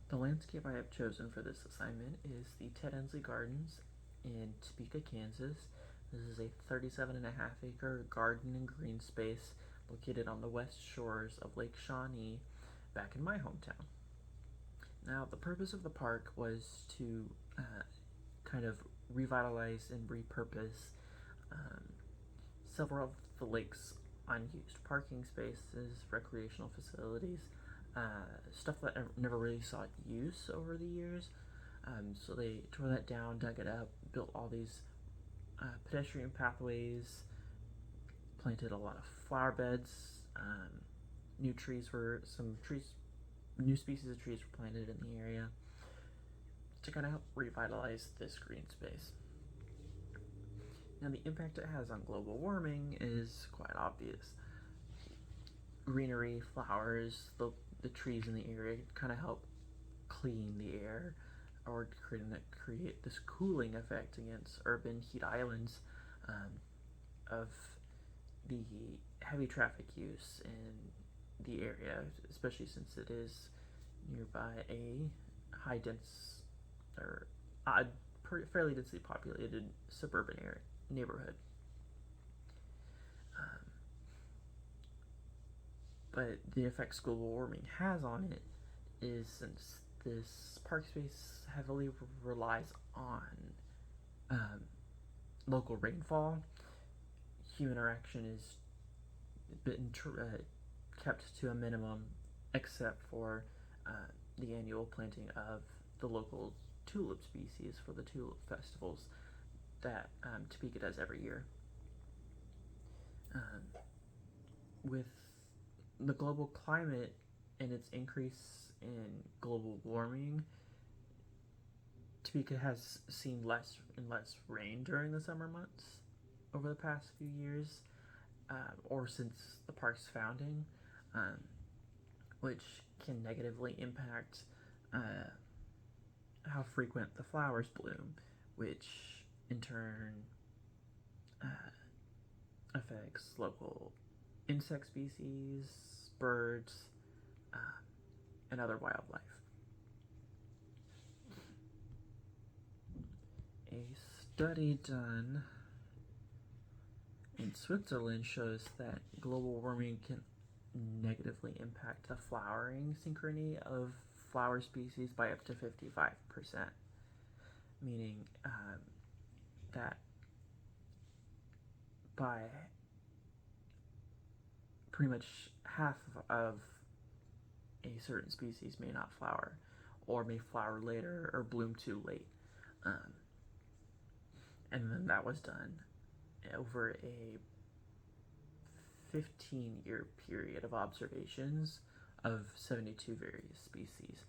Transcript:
The landscape I have chosen for this assignment is the Ted Ensley Gardens in Topeka, Kansas. This is a 37.5-acre garden and green space located on the west shores of Lake Shawnee back in my hometown. Now, the purpose of the park was to kind of revitalize and repurpose several of the lake's unused parking spaces, recreational facilities, stuff that never really saw use over the years. So they tore that down, dug it up, built all these pedestrian pathways, planted a lot of flower beds. New species of trees were planted in the area to kind of help revitalize this green space. Now, the impact it has on global warming is quite obvious. Greenery, flowers, the trees in the area kind of help clean the air or create this cooling effect against urban heat islands of the heavy traffic use in the area, especially since it is nearby a high dense or fairly densely populated suburban neighborhood. But the effects global warming has on it is, since this park space heavily relies on local rainfall, human interaction is been kept to a minimum, except for the annual planting of the local tulip species for the tulip festivals that Topeka does every year. With the global climate and its increase in global warming, Topeka has seen less and less rain during the summer months over the past few years, or since the park's founding, which can negatively impact how frequent the flowers bloom, which in turn affects local insect species, birds, and other wildlife. A study done in Switzerland shows that global warming can negatively impact the flowering synchrony of flower species by up to 55%, meaning that by pretty much half of a certain species may not flower, or may flower later or bloom too late. And then that was done over a 15-year period of observations of 72 various species.